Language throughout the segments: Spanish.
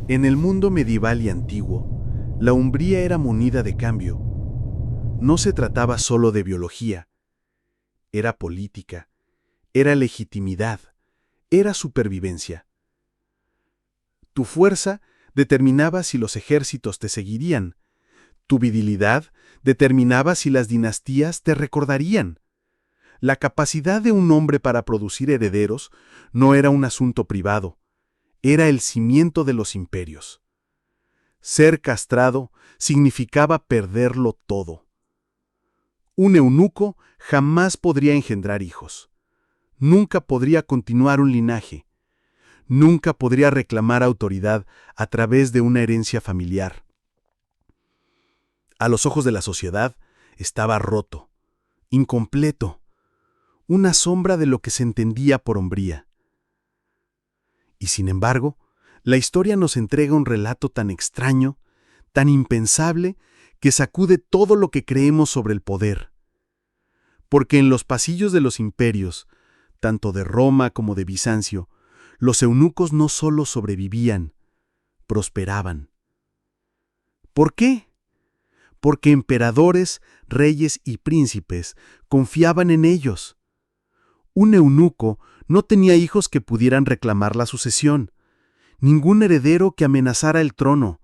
En el mundo medieval y antiguo, la umbría era moneda de cambio. No se trataba solo de biología, era política, era legitimidad, era supervivencia. Tu fuerza determinaba si los ejércitos te seguirían, tu virilidad determinaba si las dinastías te recordarían. La capacidad de un hombre para producir herederos no era un asunto privado, era el cimiento de los imperios. Ser castrado significaba perderlo todo. Un eunuco jamás podría engendrar hijos. Nunca podría continuar un linaje. Nunca podría reclamar autoridad a través de una herencia familiar. A los ojos de la sociedad, estaba roto, incompleto, una sombra de lo que se entendía por hombría. Y sin embargo, la historia nos entrega un relato tan extraño, tan impensable, que sacude todo lo que creemos sobre el poder. Porque en los pasillos de los imperios, tanto de Roma como de Bizancio, los eunucos no solo sobrevivían, prosperaban. ¿Por qué? Porque emperadores, reyes y príncipes confiaban en ellos. Un eunuco no tenía hijos que pudieran reclamar la sucesión, ningún heredero que amenazara el trono,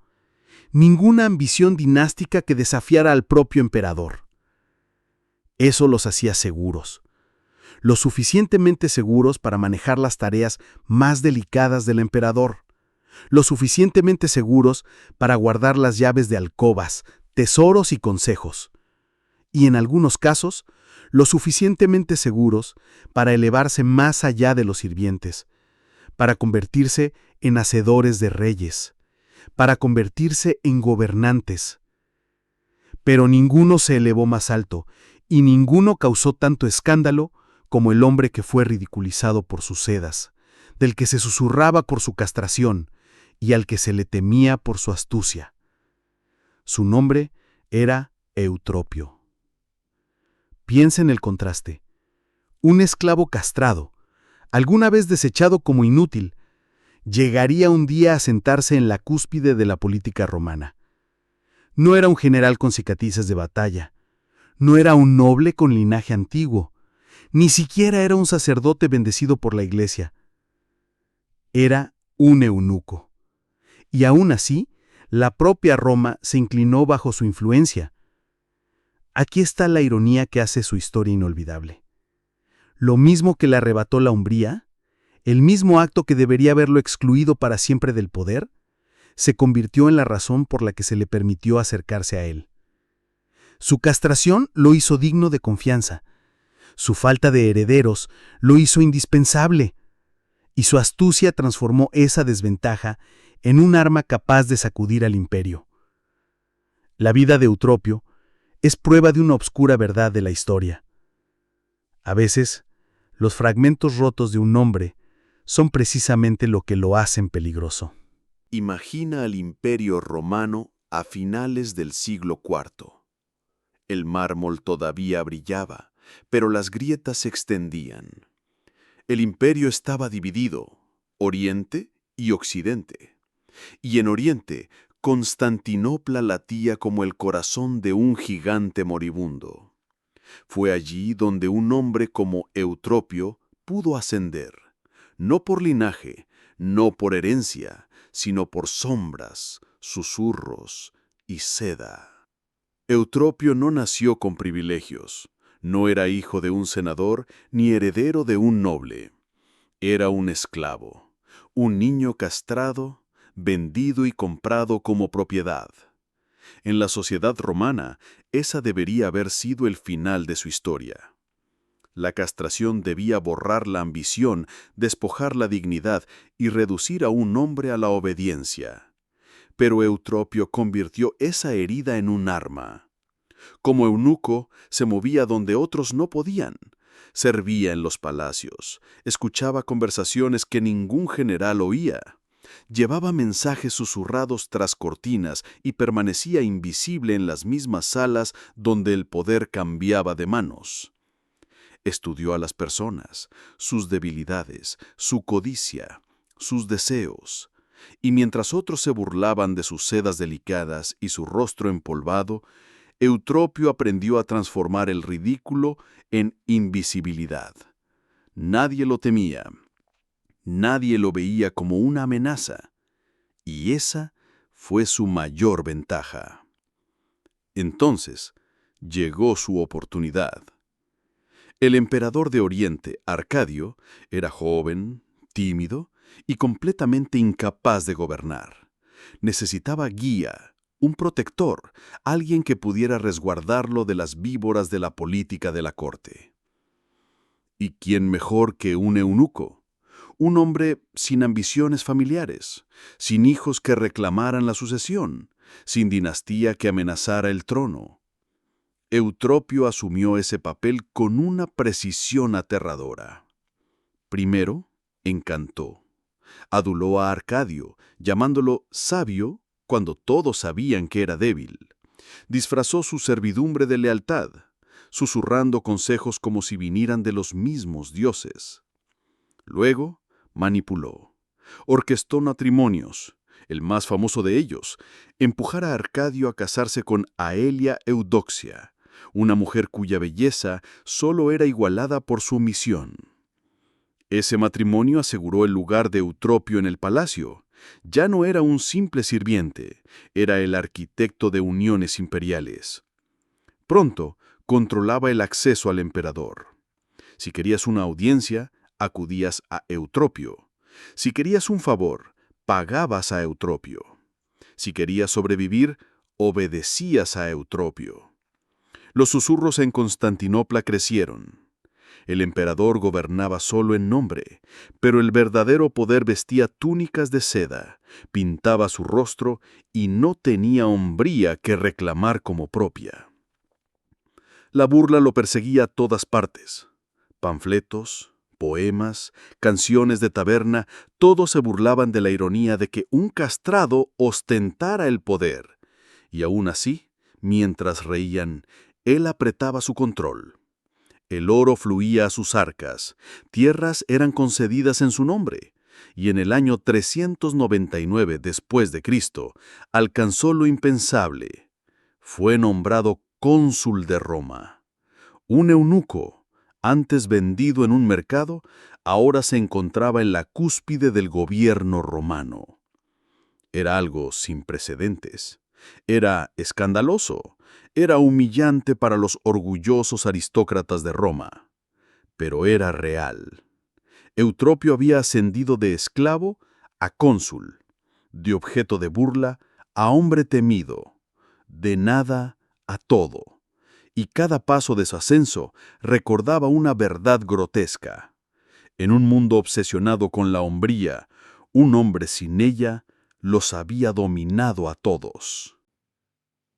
ninguna ambición dinástica que desafiara al propio emperador. Eso los hacía seguros, lo suficientemente seguros para manejar las tareas más delicadas del emperador, lo suficientemente seguros para guardar las llaves de alcobas, tesoros y consejos, y en algunos casos, lo suficientemente seguros para elevarse más allá de los sirvientes, para convertirse en hacedores de reyes, para convertirse en gobernantes. Pero ninguno se elevó más alto, y ninguno causó tanto escándalo como el hombre que fue ridiculizado por sus sedas, del que se susurraba por su castración, y al que se le temía por su astucia. Su nombre era Eutropio. Piensa en el contraste. Un esclavo castrado, alguna vez desechado como inútil, llegaría un día a sentarse en la cúspide de la política romana. No era un general con cicatrices de batalla, no era un noble con linaje antiguo, ni siquiera era un sacerdote bendecido por la iglesia. Era un eunuco. Y aún así, la propia Roma se inclinó bajo su influencia. Aquí está la ironía que hace su historia inolvidable. Lo mismo que le arrebató la umbría, el mismo acto que debería haberlo excluido para siempre del poder, se convirtió en la razón por la que se le permitió acercarse a él. Su castración lo hizo digno de confianza, su falta de herederos lo hizo indispensable, y su astucia transformó esa desventaja en un arma capaz de sacudir al imperio. La vida de Eutropio es prueba de una obscura verdad de la historia. A veces, los fragmentos rotos de un hombre son precisamente lo que lo hacen peligroso. Imagina al Imperio Romano a finales del siglo IV. El mármol todavía brillaba, pero las grietas se extendían. El imperio estaba dividido, Oriente y Occidente. Y en Oriente, Constantinopla latía como el corazón de un gigante moribundo. Fue allí donde un hombre como Eutropio pudo ascender, no por linaje, no por herencia, sino por sombras, susurros y seda. Eutropio no nació con privilegios, no era hijo de un senador ni heredero de un noble. Era un esclavo, un niño castrado, vendido y comprado como propiedad. En la sociedad romana, esa debería haber sido el final de su historia. La castración debía borrar la ambición, despojar la dignidad y reducir a un hombre a la obediencia. Pero Eutropio convirtió esa herida en un arma. Como eunuco, se movía donde otros no podían. Servía en los palacios, escuchaba conversaciones que ningún general oía. Llevaba mensajes susurrados tras cortinas y permanecía invisible en las mismas salas donde el poder cambiaba de manos. Estudió a las personas, sus debilidades, su codicia, sus deseos. y mientras otros se burlaban de sus sedas delicadas y su rostro empolvado, Eutropio aprendió a transformar el ridículo en invisibilidad. Nadie lo temía, nadie lo veía como una amenaza, y esa fue su mayor ventaja. Entonces llegó su oportunidad. El emperador de Oriente, Arcadio, era joven, tímido y completamente incapaz de gobernar. Necesitaba guía, un protector, alguien que pudiera resguardarlo de las víboras de la política de la corte. ¿Y quién mejor que un eunuco? Un hombre sin ambiciones familiares, sin hijos que reclamaran la sucesión, sin dinastía que amenazara el trono. Eutropio asumió ese papel con una precisión aterradora. Primero, encantó. Aduló a Arcadio, llamándolo sabio cuando todos sabían que era débil. Disfrazó su servidumbre de lealtad, susurrando consejos como si vinieran de los mismos dioses. Luego, manipuló. Orquestó matrimonios, el más famoso de ellos, empujar a Arcadio a casarse con Aelia Eudoxia, una mujer cuya belleza solo era igualada por su omisión. Ese matrimonio aseguró el lugar de Eutropio en el palacio. Ya no era un simple sirviente, era el arquitecto de uniones imperiales. Pronto, controlaba el acceso al emperador. Si querías una audiencia, acudías a Eutropio. Si querías un favor, pagabas a Eutropio. Si querías sobrevivir, obedecías a Eutropio. Los susurros en Constantinopla crecieron. El emperador gobernaba solo en nombre, pero el verdadero poder vestía túnicas de seda, pintaba su rostro y no tenía hombría que reclamar como propia. La burla lo perseguía a todas partes. Panfletos, poemas, canciones de taberna, todos se burlaban de la ironía de que un castrado ostentara el poder. Y aún así, mientras reían, él apretaba su control. El oro fluía a sus arcas, tierras eran concedidas en su nombre, y en el año 399 después de Cristo alcanzó lo impensable. Fue nombrado cónsul de Roma. Un eunuco, antes vendido en un mercado, ahora se encontraba en la cúspide del gobierno romano. Era algo sin precedentes. Era escandaloso. Era humillante para los orgullosos aristócratas de Roma. Pero era real. Eutropio había ascendido de esclavo a cónsul, de objeto de burla a hombre temido, de nada a todo. Y cada paso de su ascenso recordaba una verdad grotesca. En un mundo obsesionado con la hombría, un hombre sin ella los había dominado a todos.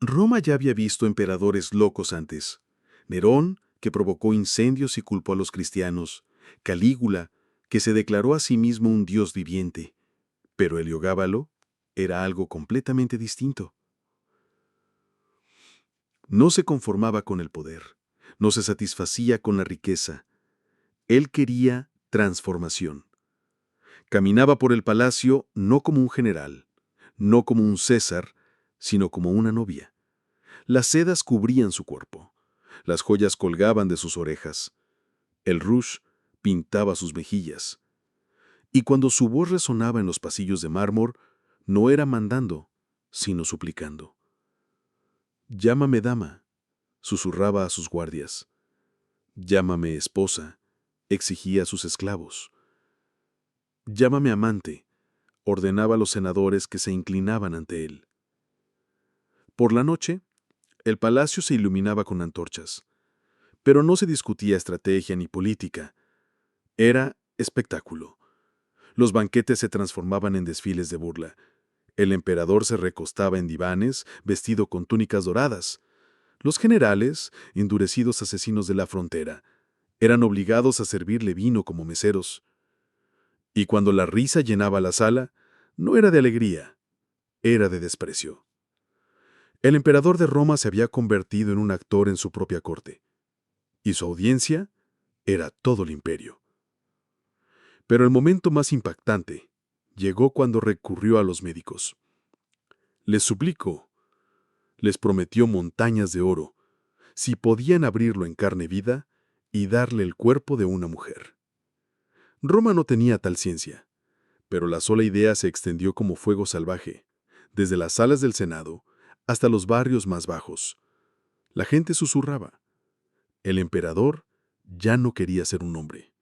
Roma ya había visto emperadores locos antes. Nerón, que provocó incendios y culpó a los cristianos. Calígula, que se declaró a sí mismo un dios viviente. Pero Heliogábalo era algo completamente distinto. No se conformaba con el poder, no se satisfacía con la riqueza. Él quería transformación. Caminaba por el palacio no como un general, no como un César, sino como una novia. Las sedas cubrían su cuerpo, las joyas colgaban de sus orejas, el rouge pintaba sus mejillas. Y cuando su voz resonaba en los pasillos de mármol, no era mandando, sino suplicando. «Llámame dama», susurraba a sus guardias. «Llámame esposa», exigía a sus esclavos. «Llámame amante», ordenaba a los senadores que se inclinaban ante él. Por la noche, el palacio se iluminaba con antorchas, pero no se discutía estrategia ni política. Era espectáculo. Los banquetes se transformaban en desfiles de burla. El emperador se recostaba en divanes, vestido con túnicas doradas. Los generales, endurecidos asesinos de la frontera, eran obligados a servirle vino como meseros. Y cuando la risa llenaba la sala, no era de alegría, era de desprecio. El emperador de Roma se había convertido en un actor en su propia corte, y su audiencia era todo el imperio. Pero el momento más impactante Llegó cuando recurrió a los médicos. Les suplico, les prometió montañas de oro, si podían abrirlo en carne viva y darle el cuerpo de una mujer. Roma no tenía tal ciencia, pero la sola idea se extendió como fuego salvaje, desde las salas del Senado hasta los barrios más bajos. La gente susurraba. El emperador ya no quería ser un hombre.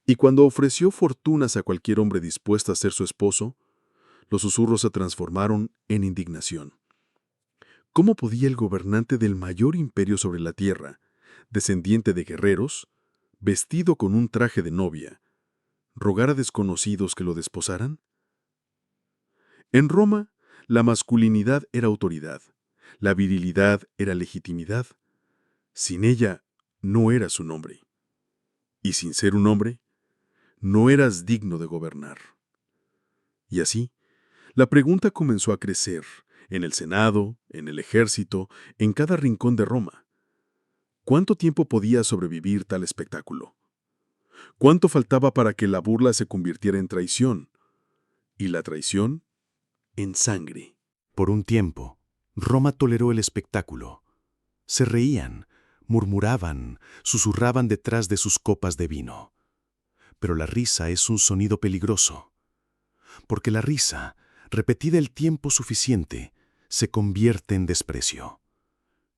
Y cuando ofreció fortunas a cualquier hombre dispuesto a ser su esposo, los susurros se transformaron en indignación. ¿Cómo podía el gobernante del mayor imperio sobre la tierra, descendiente de guerreros, vestido con un traje de novia, rogar a desconocidos que lo desposaran? En Roma, la masculinidad era autoridad, la virilidad era legitimidad. Sin ella, no eras un hombre. Y sin ser un hombre, no eras digno de gobernar. Y así, la pregunta comenzó a crecer, en el Senado, en el ejército, en cada rincón de Roma. ¿Cuánto tiempo podía sobrevivir tal espectáculo? ¿Cuánto faltaba para que la burla se convirtiera en traición? Y la traición, en sangre. Por un tiempo, Roma toleró el espectáculo. Se reían, murmuraban, susurraban detrás de sus copas de vino. Pero la risa es un sonido peligroso, porque la risa, repetida el tiempo suficiente, se convierte en desprecio.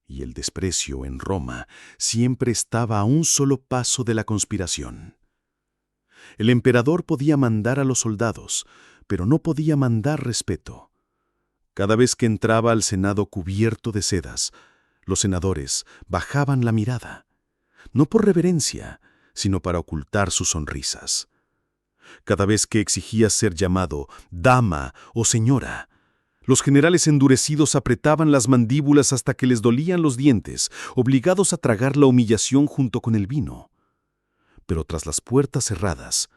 Y el desprecio en Roma siempre estaba a un solo paso de la conspiración. El emperador podía mandar a los soldados, pero no podía mandar respeto. Cada vez que entraba al Senado cubierto de sedas, los senadores bajaban la mirada, no por reverencia, sino para ocultar sus sonrisas. Cada vez que exigía ser llamado dama o señora, los generales endurecidos apretaban las mandíbulas hasta que les dolían los dientes, obligados a tragar la humillación junto con el vino. Pero tras las puertas cerradas,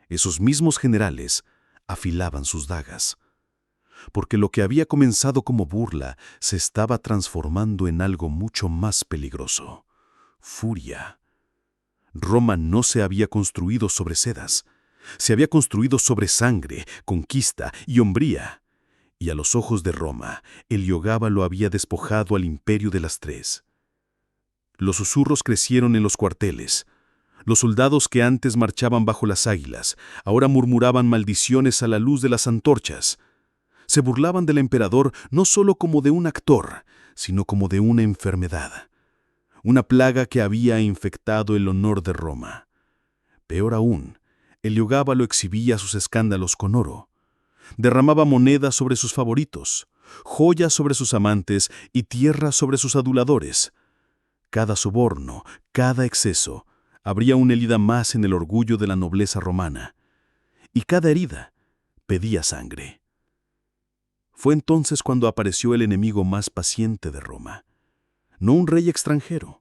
esos mismos generales afilaban sus dagas, porque lo que había comenzado como burla se estaba transformando en algo mucho más peligroso: furia. Roma no se había construido sobre sedas, se había construido sobre sangre, conquista y hombría. Y a los ojos de Roma, Heliogábalo había despojado al imperio de las tres. Los susurros crecieron en los cuarteles. Los soldados que antes marchaban bajo las águilas, ahora murmuraban maldiciones a la luz de las antorchas. Se burlaban del emperador no solo como de un actor, sino como de una enfermedad. Una plaga que había infectado el honor de Roma. Peor aún, Heliogábalo exhibía sus escándalos con oro. Derramaba monedas sobre sus favoritos, joyas sobre sus amantes y tierra sobre sus aduladores. Cada soborno, cada exceso, abría una herida más en el orgullo de la nobleza romana. Y cada herida pedía sangre. Fue entonces cuando apareció el enemigo más paciente de Roma. No un rey extranjero,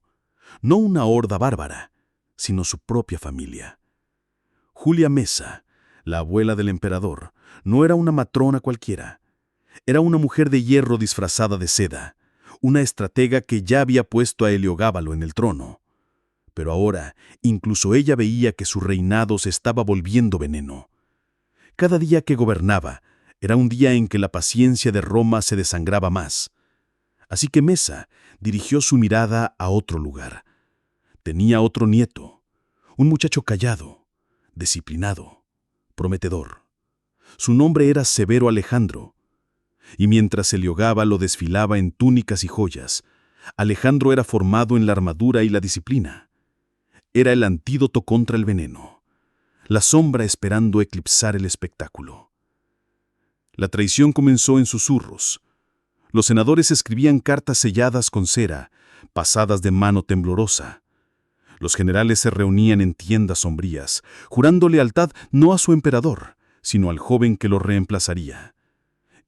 no una horda bárbara, sino su propia familia. Julia Mesa, la abuela del emperador, no era una matrona cualquiera. Era una mujer de hierro disfrazada de seda, una estratega que ya había puesto a Heliogábalo en el trono. Pero ahora, incluso ella veía que su reinado se estaba volviendo veneno. Cada día que gobernaba, era un día en que la paciencia de Roma se desangraba más. Así que Mesa dirigió su mirada a otro lugar. Tenía otro nieto, un muchacho callado, disciplinado, prometedor. Su nombre era Severo Alejandro. Y mientras Heliogábalo desfilaba en túnicas y joyas, Alejandro era formado en la armadura y la disciplina. Era el antídoto contra el veneno, la sombra esperando eclipsar el espectáculo. La traición comenzó en susurros. Los senadores escribían cartas selladas con cera, pasadas de mano temblorosa. Los generales se reunían en tiendas sombrías, jurando lealtad no a su emperador, sino al joven que lo reemplazaría.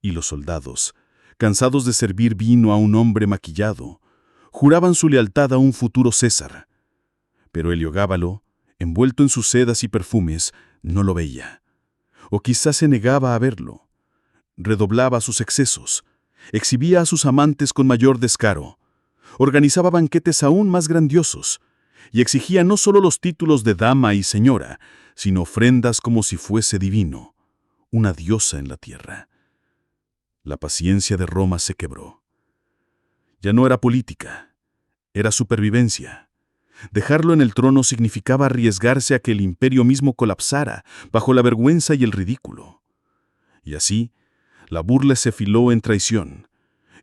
Y los soldados, cansados de servir vino a un hombre maquillado, juraban su lealtad a un futuro César. Pero Heliogábalo, envuelto en sus sedas y perfumes, no lo veía. O quizás se negaba a verlo. Redoblaba sus excesos, exhibía a sus amantes con mayor descaro, organizaba banquetes aún más grandiosos, y exigía no solo los títulos de dama y señora, sino ofrendas como si fuese divino, una diosa en la tierra. La paciencia de Roma se quebró. Ya no era política, era supervivencia. Dejarlo en el trono significaba arriesgarse a que el imperio mismo colapsara bajo la vergüenza y el ridículo. Y así, la burla se filó en traición,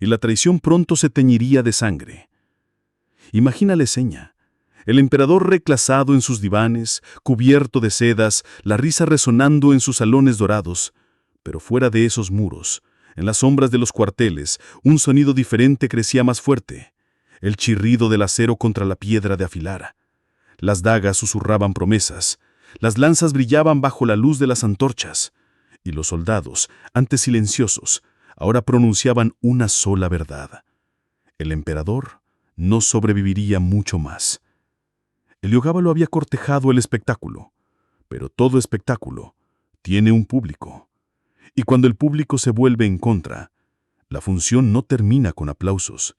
y la traición pronto se teñiría de sangre. Imagina la escena: el emperador reclasado en sus divanes, cubierto de sedas, la risa resonando en sus salones dorados, pero fuera de esos muros, en las sombras de los cuarteles, un sonido diferente crecía más fuerte: el chirrido del acero contra la piedra de afilar. Las dagas susurraban promesas, las lanzas brillaban bajo la luz de las antorchas, y los soldados, antes silenciosos, ahora pronunciaban una sola verdad: el emperador no sobreviviría mucho más. Heliogábalo había cortejado el espectáculo, pero todo espectáculo tiene un público. Y cuando el público se vuelve en contra, la función no termina con aplausos,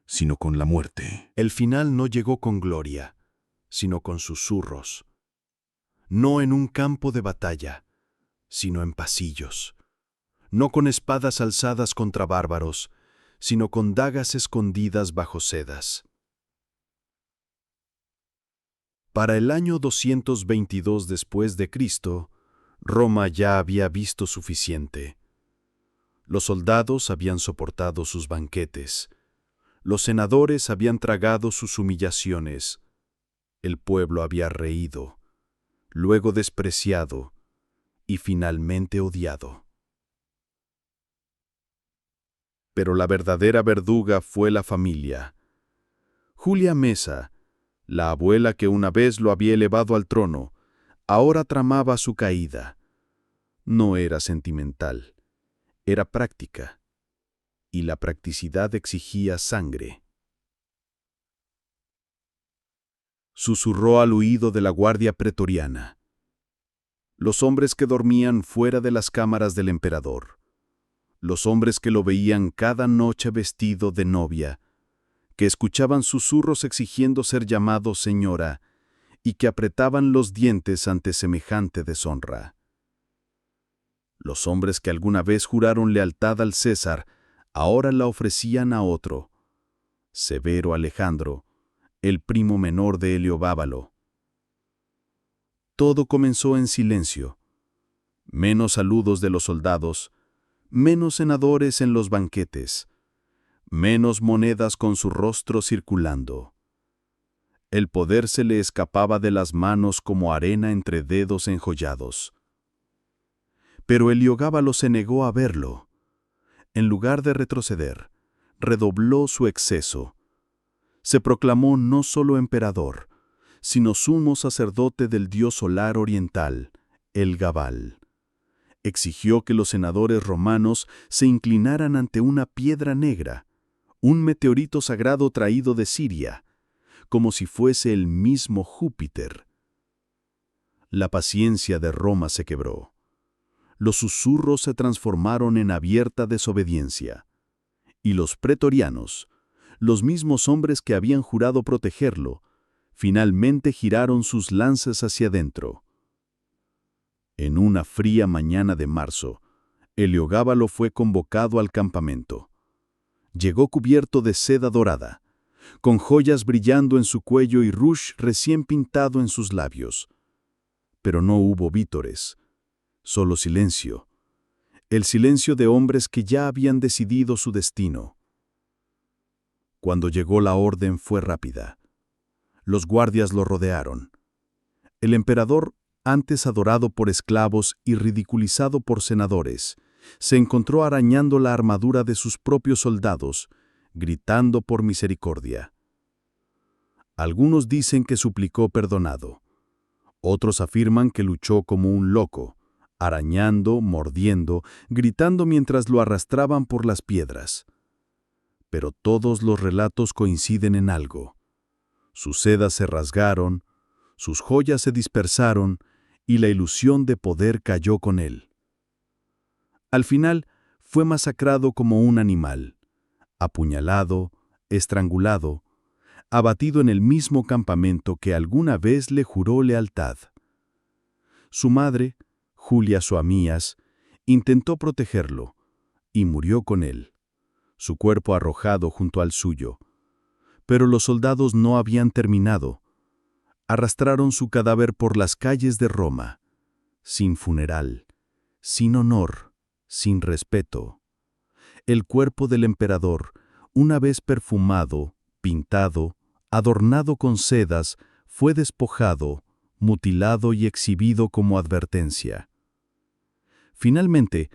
sino con la muerte. El final no llegó con gloria, sino con susurros. No en un campo de batalla, sino en pasillos. No con espadas alzadas contra bárbaros, sino con dagas escondidas bajo sedas. Para el año 222 después de Cristo, Roma ya había visto suficiente. Los soldados habían soportado sus banquetes. Los senadores habían tragado sus humillaciones. El pueblo había reído, luego despreciado y finalmente odiado. Pero la verdadera verduga fue la familia. Julia Mesa, la abuela que una vez lo había elevado al trono, ahora tramaba su caída. No era sentimental, era práctica, y la practicidad exigía sangre. Susurró al oído de la guardia pretoriana. Los hombres que dormían fuera de las cámaras del emperador. Los hombres que lo veían cada noche vestido de novia, que escuchaban susurros exigiendo ser llamado señora y que apretaban los dientes ante semejante deshonra. Los hombres que alguna vez juraron lealtad al César, ahora la ofrecían a otro, Severo Alejandro, el primo menor de Heliogábalo. Todo comenzó en silencio. Menos saludos de los soldados, menos senadores en los banquetes, menos monedas con su rostro circulando. El poder se le escapaba de las manos como arena entre dedos enjollados. Pero Heliogábalo se negó a verlo. En lugar de retroceder, redobló su exceso. Se proclamó no solo emperador, sino sumo sacerdote del dios solar oriental, el Gabal. Exigió que los senadores romanos se inclinaran ante una piedra negra, un meteorito sagrado traído de Siria, como si fuese el mismo Júpiter. La paciencia de Roma se quebró. Los susurros se transformaron en abierta desobediencia. Y los pretorianos, los mismos hombres que habían jurado protegerlo, finalmente giraron sus lanzas hacia adentro. En una fría mañana de marzo, Heliogábalo fue convocado al campamento. Llegó cubierto de seda dorada, con joyas brillando en su cuello y rouge recién pintado en sus labios. Pero no hubo vítores, solo silencio, el silencio de hombres que ya habían decidido su destino. Cuando llegó la orden fue rápida. Los guardias lo rodearon. El emperador, antes adorado por esclavos y ridiculizado por senadores, se encontró arañando la armadura de sus propios soldados, gritando por misericordia. Algunos dicen que suplicó perdonado. Otros afirman que luchó como un loco, arañando, mordiendo, gritando mientras lo arrastraban por las piedras. Pero todos los relatos coinciden en algo. Sus sedas se rasgaron, sus joyas se dispersaron y la ilusión de poder cayó con él. Al final, fue masacrado como un animal, apuñalado, estrangulado, abatido en el mismo campamento que alguna vez le juró lealtad. Su madre, Julia Soamías, Intentó protegerlo, y murió con él, su cuerpo arrojado junto al suyo. Pero los soldados no habían terminado. Arrastraron su cadáver por las calles de Roma, sin funeral, sin honor, sin respeto. El cuerpo del emperador, una vez perfumado, pintado, adornado con sedas, fue despojado, mutilado y exhibido como advertencia. Finalmente,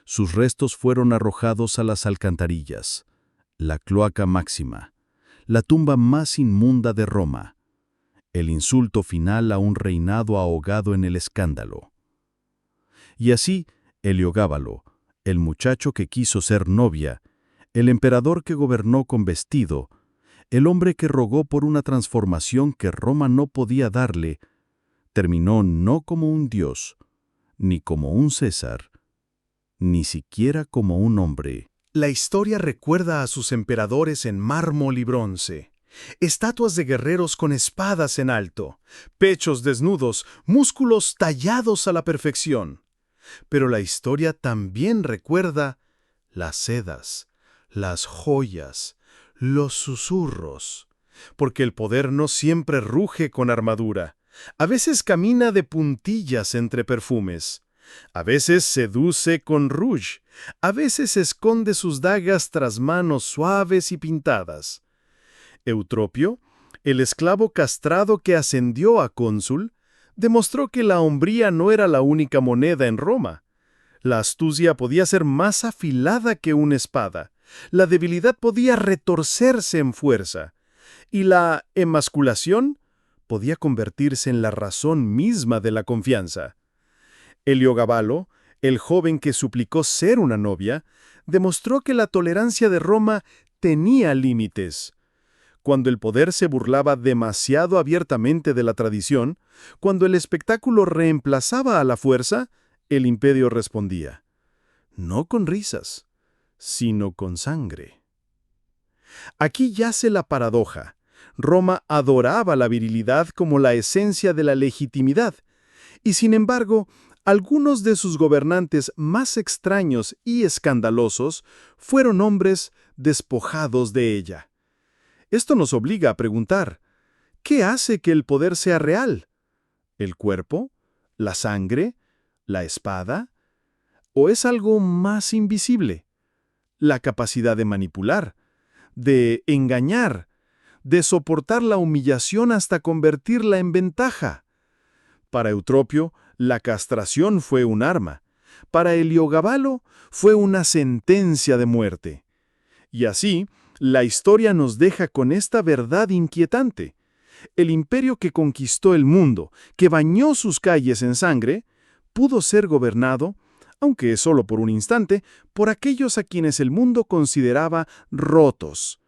sus restos fueron arrojados a las alcantarillas, la cloaca máxima, la tumba más inmunda de Roma, el insulto final a un reinado ahogado en el escándalo. Y así, Heliogábalo, el muchacho que quiso ser novia, el emperador que gobernó con vestido, el hombre que rogó por una transformación que Roma no podía darle, terminó no como un dios, ni como un César, ni siquiera como un hombre. La historia recuerda a sus emperadores en mármol y bronce, estatuas de guerreros con espadas en alto, pechos desnudos, músculos tallados a la perfección. Pero la historia también recuerda las sedas, las joyas, los susurros, porque el poder no siempre ruge con armadura. A veces camina de puntillas entre perfumes. A veces seduce con rouge. A veces esconde sus dagas tras manos suaves y pintadas. Eutropio, el esclavo castrado que ascendió a cónsul, demostró que la hombría no era la única moneda en Roma. La astucia podía ser más afilada que una espada. La debilidad podía retorcerse en fuerza. Y la emasculación podía convertirse en la razón misma de la confianza. Heliogábalo, el joven que suplicó ser una novia, demostró que la tolerancia de Roma tenía límites. Cuando el poder se burlaba demasiado abiertamente de la tradición, cuando el espectáculo reemplazaba a la fuerza, el imperio respondía, no con risas, sino con sangre. Aquí yace la paradoja. Roma adoraba la virilidad como la esencia de la legitimidad, y sin embargo, algunos de sus gobernantes más extraños y escandalosos fueron hombres despojados de ella. Esto nos obliga a preguntar, ¿qué hace que el poder sea real? ¿El cuerpo? ¿La sangre? ¿La espada? ¿O es algo más invisible? La capacidad de manipular, de engañar, de soportar la humillación hasta convertirla en ventaja. Para Eutropio, la castración fue un arma. Para Heliogábalo, fue una sentencia de muerte. Y así, la historia nos deja con esta verdad inquietante. El imperio que conquistó el mundo, que bañó sus calles en sangre, pudo ser gobernado, aunque solo por un instante, por aquellos a quienes el mundo consideraba rotos.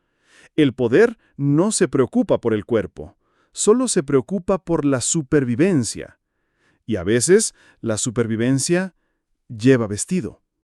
El poder no se preocupa por el cuerpo, solo se preocupa por la supervivencia. Y a veces, la supervivencia lleva vestido.